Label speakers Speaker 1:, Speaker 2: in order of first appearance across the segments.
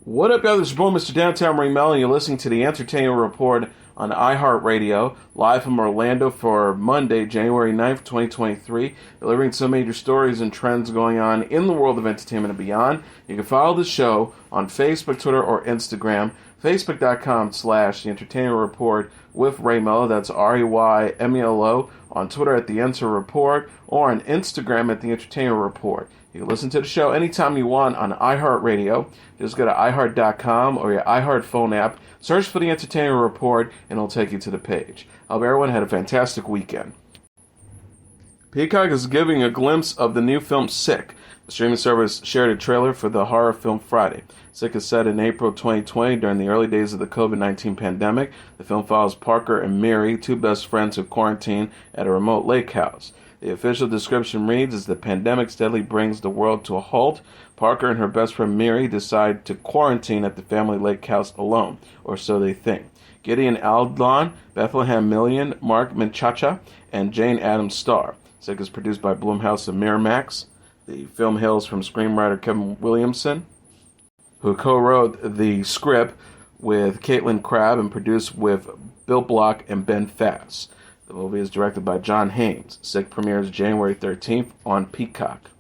Speaker 1: What up, y'all? This is your boy, Mr. Downtown Melo, and you're listening to the Entertainment Report on iHeartRadio, live from Orlando for Monday, January 9th, 2023, delivering some major stories and trends going on in the world of entertainment and beyond. You can follow the show on Facebook, Twitter, or Instagram, facebook.com/The Entertainment Report with Ray Melo, that's REYMELO, on Twitter at The Enter Report, or on Instagram at The Entertainment Report. You can listen to the show anytime you want on iHeartRadio. Just go to iHeart.com or your iHeart phone app, search for The Entertainment Report, and it'll take you to the page. I hope everyone had a fantastic weekend. Peacock is giving a glimpse of the new film Sick. The streaming service shared a trailer for the horror film Friday. Sick is set in April 2020 during the early days of the COVID-19 pandemic. The film follows Parker and Miri, two best friends who quarantine at a remote lake house. The official description reads, as the pandemic steadily brings the world to a halt, Parker and her best friend Miri decide to quarantine at the family lake house alone, or so they think. Gideon Aldon, Bethlehem Million, Mark Menchaca, and Jane Addams star. Sick is produced by Blumhouse and Miramax. The film hails from screenwriter Kevin Williamson, who co-wrote the script with Caitlin Crabb and produced with Bill Block and Ben Fass. The movie is directed by John Haynes. Sick premieres January 13th on Peacock.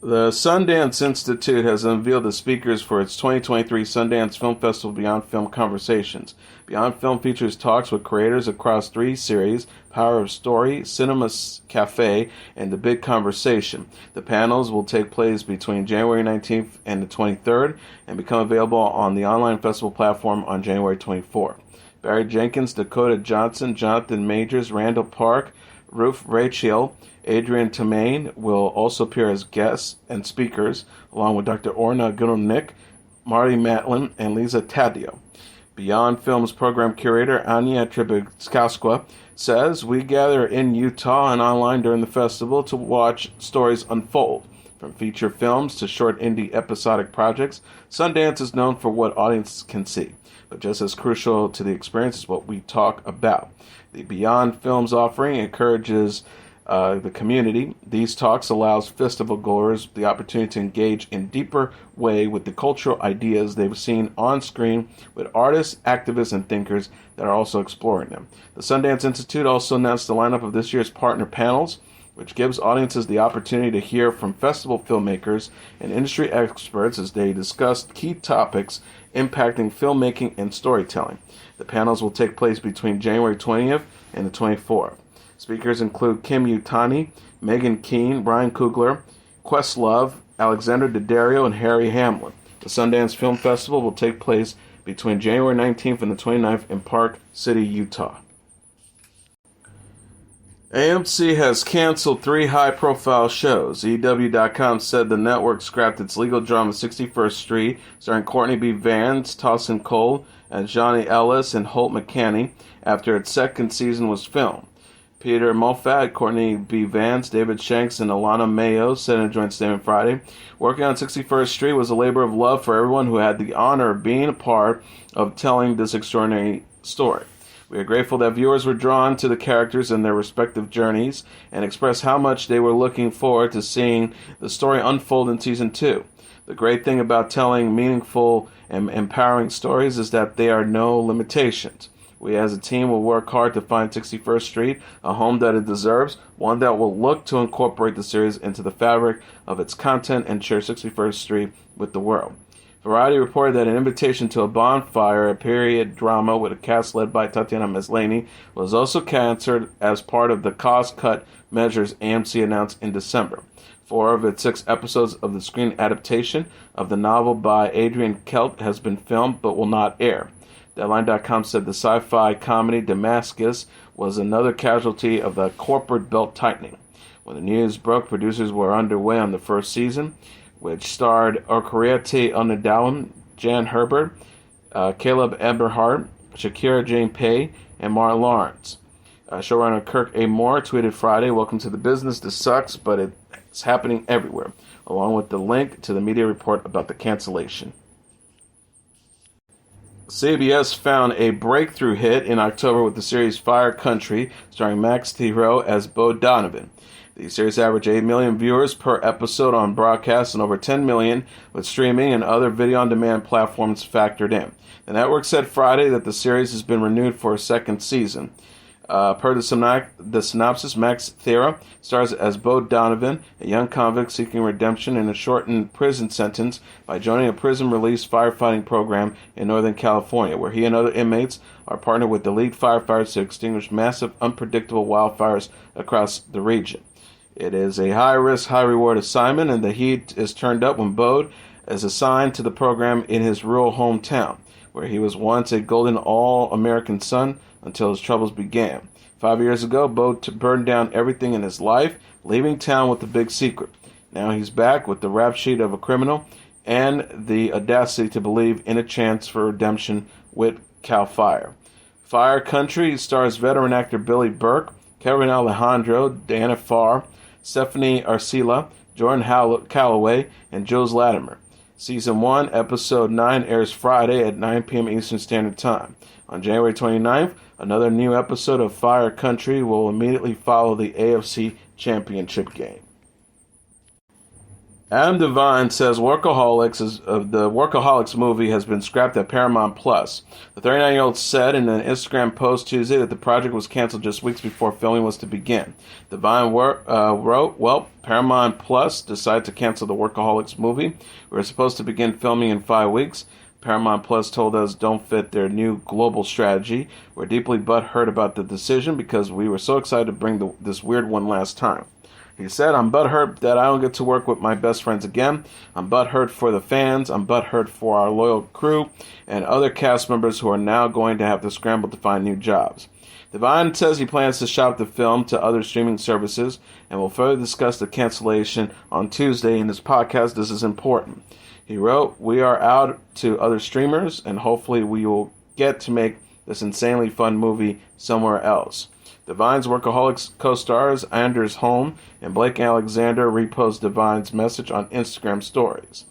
Speaker 1: The Sundance Institute has unveiled the speakers for its 2023 Sundance Film Festival Beyond Film Conversations. Beyond Film features talks with creators across three series: Power of Story, Cinema Cafe, and The Big Conversation. The panels will take place between January 19th and the 23rd and become available on the online festival platform on January 24th. Barry Jenkins, Dakota Johnson, Jonathan Majors, Randall Park, Ruth Rachel, Adrian Tamain will also appear as guests and speakers, along with Dr. Orna Gurnick, Marty Matlin, and Lisa Taddeo. Beyond Film's program curator, Anya Trubetskowska, says, "We gather in Utah and online during the festival to watch stories unfold. From feature films to short indie episodic projects, Sundance is known for what audiences can see. But just as crucial to the experience is what we talk about. The Beyond Films offering encourages the community. These talks allows festival goers the opportunity to engage in deeper way with the cultural ideas they've seen on screen with artists, activists, and thinkers that are also exploring them." The Sundance Institute also announced the lineup of this year's partner panels, which gives audiences the opportunity to hear from festival filmmakers and industry experts as they discuss key topics impacting filmmaking and storytelling. The panels will take place between January 20th and the 24th. Speakers include Kim Utani, Megan Keane, Brian Coogler, Questlove, Alexander Daddario, and Harry Hamlin. The Sundance Film Festival will take place between January 19th and the 29th in Park City, Utah. AMC has canceled 3 high-profile shows. EW.com said the network scrapped its legal drama 61st Street, starring Courtney B. Vance, Tossin Cole, and Johnny Ellis and Holt McCanney, after its second season was filmed. Peter Moffat, Courtney B. Vance, David Shanks, and Alana Mayo said in a joint statement Friday, "Working on 61st Street was a labor of love for everyone who had the honor of being a part of telling this extraordinary story. We are grateful that viewers were drawn to the characters and their respective journeys and expressed how much they were looking forward to seeing the story unfold in Season 2. The great thing about telling meaningful and empowering stories is that there are no limitations. We as a team will work hard to find 61st Street a home that it deserves, one that will look to incorporate the series into the fabric of its content and share 61st Street with the world." Variety reported that an invitation to a bonfire, a period drama with a cast led by Tatiana Maslany, was also canceled as part of the cost-cut measures AMC announced in December. 4 of its 6 episodes of the screen adaptation of the novel by Adrian Kelt has been filmed but will not air. Deadline.com said the sci-fi comedy Damascus was another casualty of the corporate belt tightening. When the news broke, producers were underway on the first season, which starred Okriete Onadalam, Jan Herbert, Caleb Eberhardt, Shakira Jane Pay, and Mark Lawrence. Showrunner Kirk A. Moore tweeted Friday, "Welcome to the business. This sucks, but it's happening everywhere," along with the link to the media report about the cancellation. CBS found a breakthrough hit in October with the series Fire Country, starring Max Thiero as Bo Donovan. The series averaged 8 million viewers per episode on broadcast and over 10 million with streaming and other video-on-demand platforms factored in. The network said Friday that the series has been renewed for a second season. Per the synopsis, Max Thera stars as Bo Donovan, a young convict seeking redemption in a shortened prison sentence by joining a prison release firefighting program in Northern California, where he and other inmates are partnered with elite firefighters to extinguish massive, unpredictable wildfires across the region. It is a high-risk, high-reward assignment, and the heat is turned up when Bode is assigned to the program in his rural hometown, where he was once a golden all-American son until his troubles began. 5 years ago, Bode burned down everything in his life, leaving town with a big secret. Now he's back with the rap sheet of a criminal and the audacity to believe in a chance for redemption with Cal Fire. Fire Country stars veteran actor Billy Burke, Kevin Alejandro, Diana Farr, Stephanie Arcila, Jordan Calloway, and Jules Latimer. Season 1, Episode 9 airs Friday at 9 p.m. Eastern Standard Time. On January 29th, another new episode of Fire Country will immediately follow the AFC Championship game. Adam Devine says the Workaholics movie has been scrapped at Paramount+. The 39-year-old said in an Instagram post Tuesday that the project was canceled just weeks before filming was to begin. Devine wrote, Paramount+ decided to cancel the Workaholics movie. We were supposed to begin filming in 5 weeks. Paramount Plus told us don't fit their new global strategy. We're deeply butthurt about the decision because we were so excited to bring this weird one last time. He said, I'm butthurt that I don't get to work with my best friends again. I'm butthurt for the fans. I'm butthurt for our loyal crew and other cast members who are now going to have to scramble to find new jobs. Devine says he plans to shop the film to other streaming services and will further discuss the cancellation on Tuesday in his podcast, This Is Important. He wrote, we are out to other streamers, and hopefully we will get to make this insanely fun movie somewhere else. Devine's Workaholics co-stars Anders Holm and Blake Alexander repost Devine's message on Instagram stories.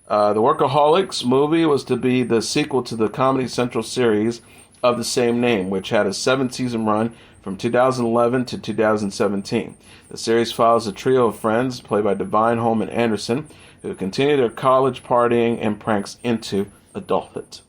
Speaker 1: The Workaholics movie was to be the sequel to the Comedy Central series of the same name, which had a 7-season run from 2011 to 2017. The series follows a trio of friends, played by Devine, Holm, and Anderson, who continue their college partying and pranks into adulthood.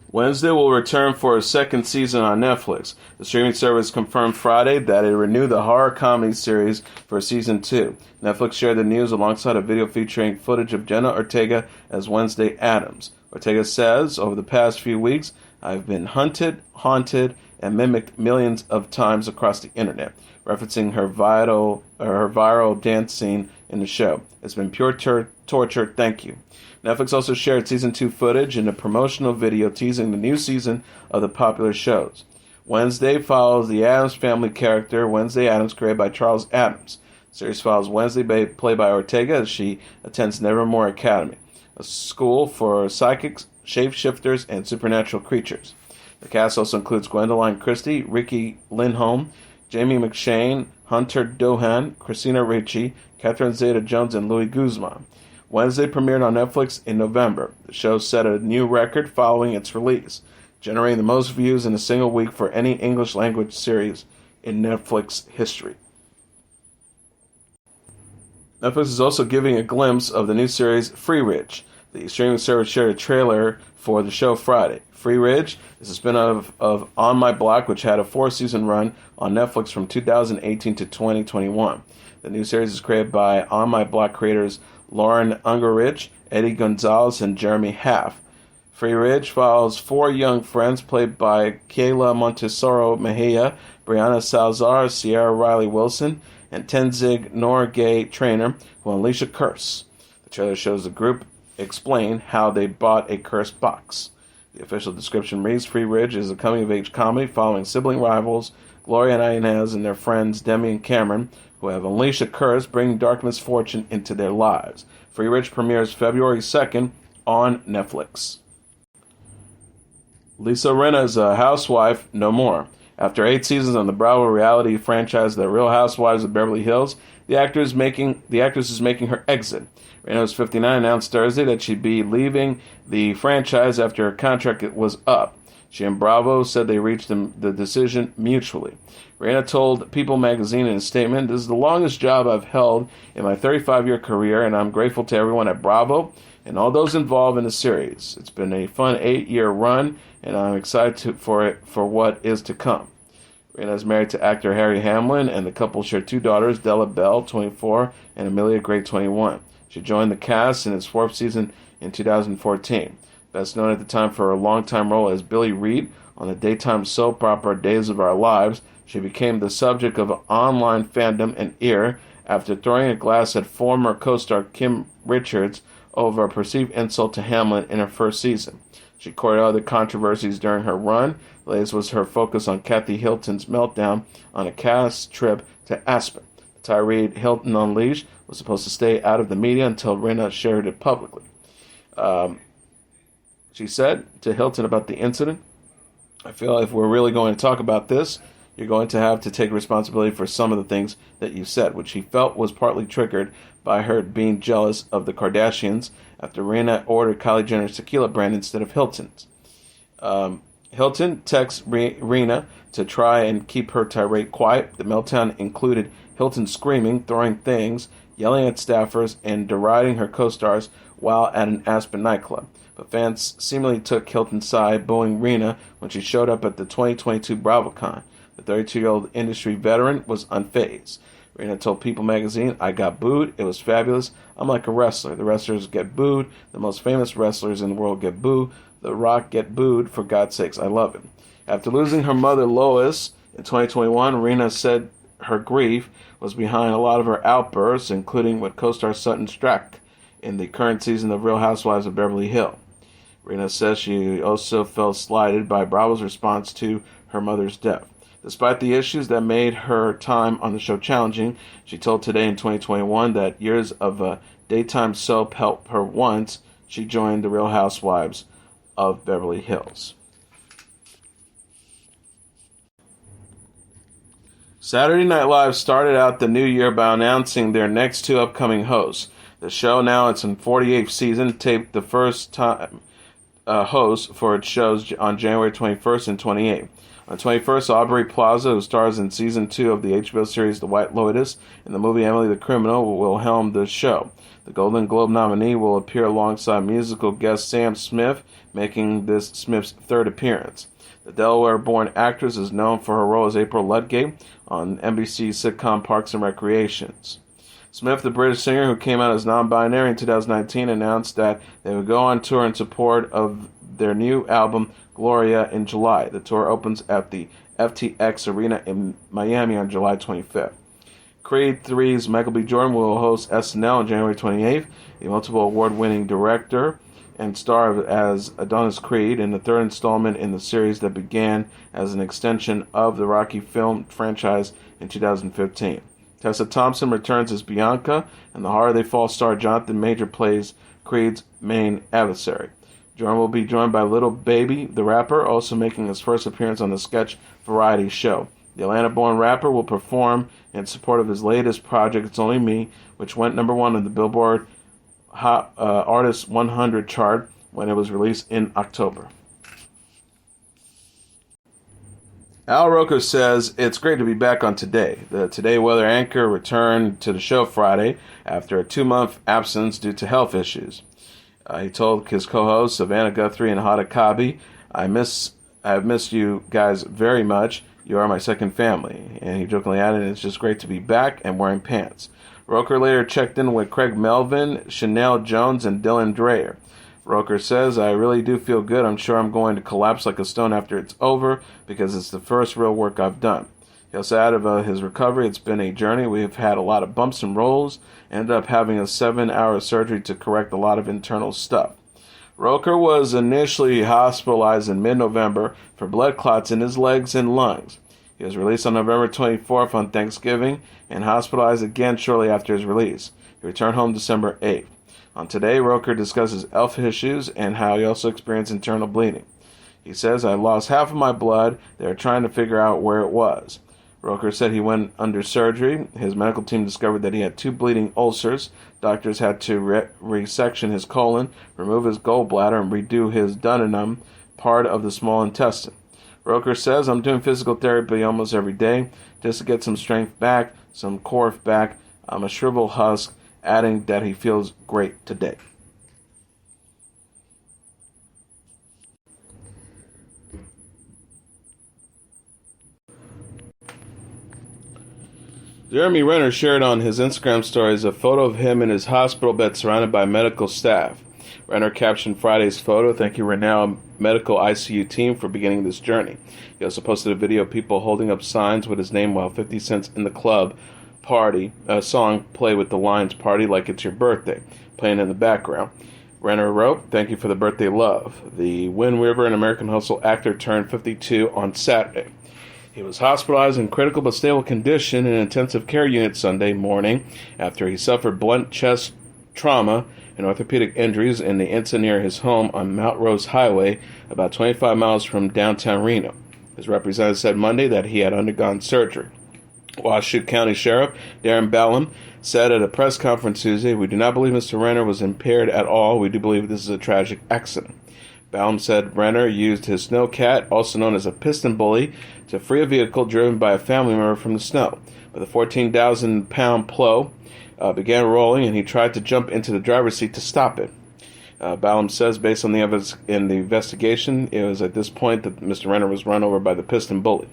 Speaker 1: Wednesday will return for a second season on Netflix. The streaming service confirmed Friday that it renewed the horror comedy series for Season 2. Netflix shared the news alongside a video featuring footage of Jenna Ortega as Wednesday Addams. Ortega says, over the past few weeks, I've been hunted, haunted, and mimicked millions of times across the internet, referencing her viral dance scene in the show. It's been pure torture, thank you. Netflix also shared Season 2 footage in a promotional video teasing the new season of the popular shows. Wednesday follows the Addams Family character, Wednesday Addams, created by Charles Addams. The series follows Wednesday, played by Ortega, as she attends Nevermore Academy, a school for psychics, shapeshifters, and supernatural creatures. The cast also includes Gwendoline Christie, Ricky Lindholm, Jamie McShane, Hunter Dohan, Christina Ricci, Catherine Zeta-Jones, and Louis Guzman. Wednesday premiered on Netflix in November. The show set a new record following its release, generating the most views in a single week for any English-language series in Netflix history. Netflix is also giving a glimpse of the new series Free Ridge. The streaming service shared a trailer for the show Friday. Free Ridge is a spin-off of On My Block, which had a 4-season run on Netflix from 2018 to 2021. The new series is created by On My Block creators Lauren Ungerich, Eddie Gonzalez, and Jeremy Half. Free Ridge follows 4 young friends played by Kayla Montesoro Mejia, Brianna Salazar, Sierra Riley Wilson, and Tenzing Norgay Trainer, who unleash a curse. The trailer shows the group explain how they bought a cursed box. The official description reads, Free Ridge is a coming-of-age comedy following sibling rivals Gloria and Inez and their friends Demi and Cameron, who have unleashed a curse, bringing dark misfortune into their lives. Free Ridge premieres February 2nd on Netflix. Lisa Rinna is a housewife no more. After 8 seasons on the Bravo reality franchise The Real Housewives of Beverly Hills, the actress is making her exit. Rinna, who's 59, announced Thursday that she'd be leaving the franchise after her contract was up. She and Bravo said they reached the decision mutually. Reina told People magazine in a statement, "This is the longest job I've held in my 35-year career, and I'm grateful to everyone at Bravo and all those involved in the series. It's been a fun 8-year run, and I'm excited for what is to come." Reina is married to actor Harry Hamlin, and the couple share 2 daughters, Della Bell, 24, and Amelia Gray, 21. She joined the cast in its 4th season in 2014. Best known at the time for her longtime role as Billy Reed on the daytime soap opera Days of Our Lives, she became the subject of online fandom and ire after throwing a glass at former co-star Kim Richards over a perceived insult to Hamlin in her first season. She courted other controversies during her run. The latest was her focus on Kathy Hilton's meltdown on a cast trip to Aspen. The tirade Hilton unleashed was supposed to stay out of the media until Reina shared it publicly. She said to Hilton about the incident, "I feel if we're really going to talk about this, you're going to have to take responsibility for some of the things that you said," which he felt was partly triggered by her being jealous of the Kardashians after Reina ordered Kylie Jenner's tequila brand instead of Hilton's. Hilton texts Reina to try and keep her tirade quiet. The meltdown included Hilton screaming, throwing things, yelling at staffers, and deriding her co-stars while at an Aspen nightclub. But fans seemingly took Hilton's side, booing Reina when she showed up at the 2022 BravoCon. The 32-year-old industry veteran was unfazed. Reina told People magazine, "I got booed. It was fabulous. I'm like a wrestler. The wrestlers get booed. The most famous wrestlers in the world get booed. The Rock get booed. For God's sakes, I love him." After losing her mother, Lois, in 2021, Reina said her grief was behind a lot of her outbursts, including with co-star Sutton Strack in the current season of Real Housewives of Beverly Hills. Reina says she also felt slighted by Bravo's response to her mother's death. Despite the issues that made her time on the show challenging, she told Today in 2021 that years of a daytime soap helped her once she joined the Real Housewives of Beverly Hills. Saturday Night Live started out the new year by announcing their next 2 upcoming hosts. The show, now it's in 48th season, taped the first time host for its shows on January 21st and 28th. On 21st, Aubrey Plaza, who stars in Season 2 of the HBO series The White Lotus and the movie Emily the Criminal, will helm the show. The Golden Globe nominee will appear alongside musical guest Sam Smith, making this Smith's 3rd appearance. The Delaware-born actress is known for her role as April Ludgate on NBC's sitcom Parks and Recreations. Smith, the British singer who came out as non-binary in 2019, announced that they would go on tour in support of their new album, Gloria, in July. The tour opens at the FTX Arena in Miami on July 25th. Creed 3's Michael B. Jordan will host SNL on January 28th. The multiple award-winning director and star as Adonis Creed in the 3rd installment in the series that began as an extension of the Rocky film franchise in 2015. Tessa Thompson returns as Bianca, and The Harder They Fall star Jonathan Major plays Creed's main adversary. Jordan will be joined by Little Baby, the rapper, also making his first appearance on the sketch variety show. The Atlanta-born rapper will perform in support of his latest project, It's Only Me, which went number 1 on the Billboard Hot Artist 100 chart when it was released in October. Al Roker says it's great to be back on Today. The Today weather anchor returned to the show Friday after a 2-month absence due to health issues. He told his co-hosts Savannah Guthrie and Hada Kabi, I have missed you guys very much. You are my second family." And he jokingly added, "It's just great to be back and wearing pants." Roker later checked in with Craig Melvin, Chanel Jones, and Dylan Dreyer. Roker says, "I really do feel good. I'm sure I'm going to collapse like a stone after it's over because it's the first real work I've done." He also added about his recovery, "It's been a journey. We've had a lot of bumps and rolls. Ended up having a 7-hour surgery to correct a lot of internal stuff." Roker was initially hospitalized in mid-November for blood clots in his legs and lungs. He was released on November 24th on Thanksgiving and hospitalized again shortly after his release. He returned home December 8th. On Today, Roker discusses health issues and how he also experienced internal bleeding. He says, "I lost half of my blood. They are trying to figure out where it was." Roker said he went under surgery. His medical team discovered that he had 2 bleeding ulcers. Doctors had to resection his colon, remove his gallbladder, and redo his duodenum, part of the small intestine. Roker says, I'm doing physical therapy almost every day just to get some strength back, some core back. I'm a shriveled husk, adding that he feels great today. Jeremy Renner shared on his Instagram stories a photo of him in his hospital bed surrounded by medical staff. Renner captioned Friday's photo, "Thank you, renowned medical ICU team, for beginning this journey." He also posted a video of people holding up signs with his name while 50 Cent's In the Club party, a song played with the lines "Party Like It's Your Birthday," playing in the background. Renner wrote, "Thank you for the birthday love." The Wind River and American Hustle actor turned 52 on Saturday. He was hospitalized in critical but stable condition in an intensive care unit Sunday morning after he suffered blunt chest trauma and orthopedic injuries in the incident near his home on Mount Rose Highway, about 25 miles from downtown Reno. His representative said Monday that he had undergone surgery. Washoe County Sheriff Darren Ballum said at a press conference Tuesday, "We do not believe Mr. Renner was impaired at all. We do believe this is a tragic accident." Ballum said Renner used his snowcat, also known as a piston bully, to free a vehicle driven by a family member from the snow. But the 14,000-pound plow began rolling, and he tried to jump into the driver's seat to stop it. Ballum says, based on the evidence in the investigation, it was at this point that Mr. Renner was run over by the piston bully.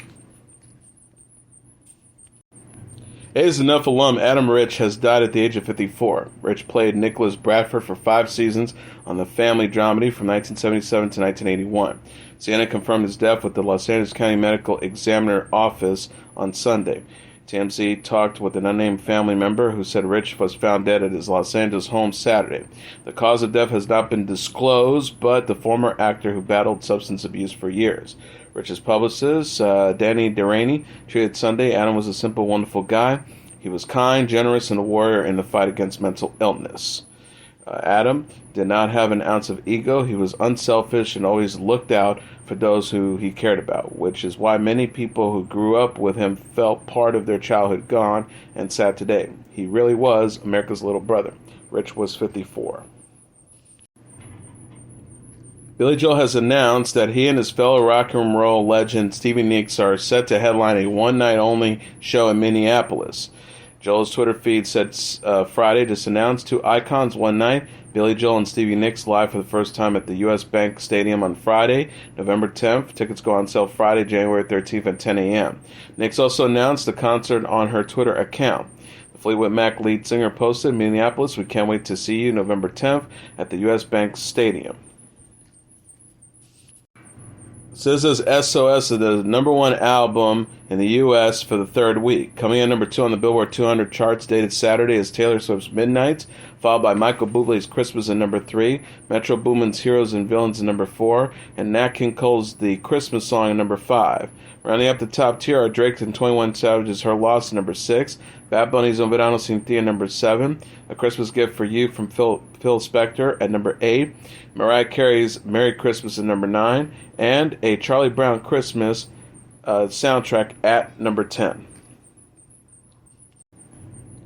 Speaker 1: A's Enough alum Adam Rich has died at the age of 54. Rich played Nicholas Bradford for 5 seasons on the family dramedy from 1977 to 1981. CNN confirmed his death with the Los Angeles County Medical Examiner Office on Sunday. TMZ talked with an unnamed family member who said Rich was found dead at his Los Angeles home Saturday. The cause of death has not been disclosed, but the former actor who battled substance abuse for years. Rich's publicist, Danny Deraney, tweeted Sunday, "Adam was a simple, wonderful guy. He was kind, generous, and a warrior in the fight against mental illness." Adam did not have an ounce of ego. He was unselfish and always looked out for those who he cared about, which is why many people who grew up with him felt part of their childhood gone and sad today. He really was America's little brother. Rich was 54. Billy Joel has announced that he and his fellow rock and roll legend Stevie Nicks are set to headline a one-night-only show in Minneapolis. Joel's Twitter feed said Friday, "Just announced 2 icons one night, Billy Joel and Stevie Nicks live for the first time at the U.S. Bank Stadium on Friday, November 10th. Tickets go on sale Friday, January 13th at 10 a.m. Nicks also announced the concert on her Twitter account. The Fleetwood Mac lead singer posted, "Minneapolis, we can't wait to see you November 10th at the U.S. Bank Stadium." SZA's SOS is the #1 album in the U.S. for the 3rd week. Coming in number 2 on the Billboard 200 charts dated Saturday is Taylor Swift's Midnights, followed by Michael Bublé's Christmas at number 3, Metro Boomin's Heroes and Villains at number 4, and Nat King Cole's The Christmas Song at number 5. Rounding up the top tier are Drake and 21 Savage's Her Loss at number 6, Bad Bunny's Un Verano Sin Ti at number 7, A Christmas Gift for You from Phil Spector at number 8, Mariah Carey's Merry Christmas at number 9, and A Charlie Brown Christmas soundtrack at number 10.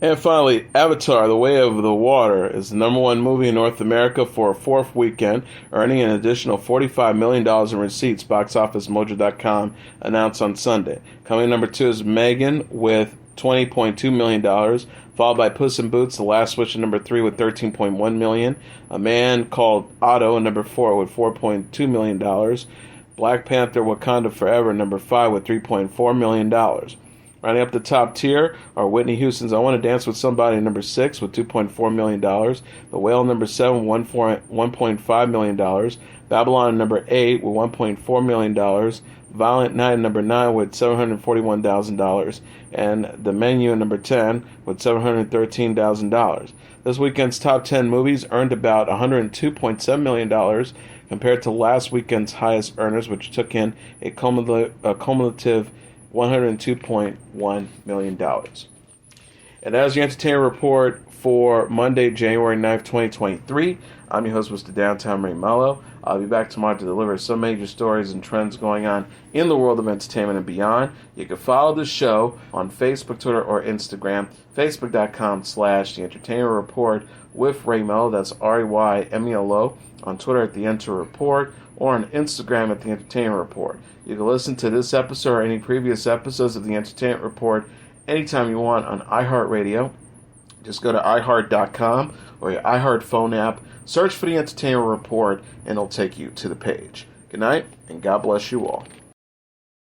Speaker 1: And finally, Avatar: The Way of the Water is the #1 movie in North America for a 4th weekend, earning an additional $45 million in receipts, BoxOfficeMojo.com announced on Sunday. Coming in number 2 is Megan with $20.2 million, followed by Puss in Boots: The Last Wish at number 3 with $13.1 million, A Man Called Otto at number 4 with $4.2 million, Black Panther: Wakanda Forever at number 5 with $3.4 million. Rounding up the top tier are Whitney Houston's I Want to Dance with Somebody at number 6 with $2.4 million, The Whale number 7 with $1.5 million, Babylon at number 8 with $1.4 million, Violent Night at number 9 with $741,000, and The Menu at number 10 with $713,000. This weekend's top 10 movies earned about $102.7 million compared to last weekend's highest earners, which took in a cumulative $102.1 million. And that was your entertainment report for Monday, January 9th, 2023. I'm your host, Mr. Downtown Melo. I'll be back tomorrow to deliver some major stories and trends going on in the world of entertainment and beyond. You can follow the show on Facebook, Twitter, or Instagram. Facebook.com/The Entertainment Report with Ray Melo. That's RAYMELO. On Twitter at The Enter Report, or on Instagram at The Entertainment Report. You can listen to this episode or any previous episodes of The Entertainment Report anytime you want on iHeartRadio. Just go to iHeart.com or your iHeart phone app, search for The Entertainment Report, and it'll take you to the page. Good night, and God bless you all.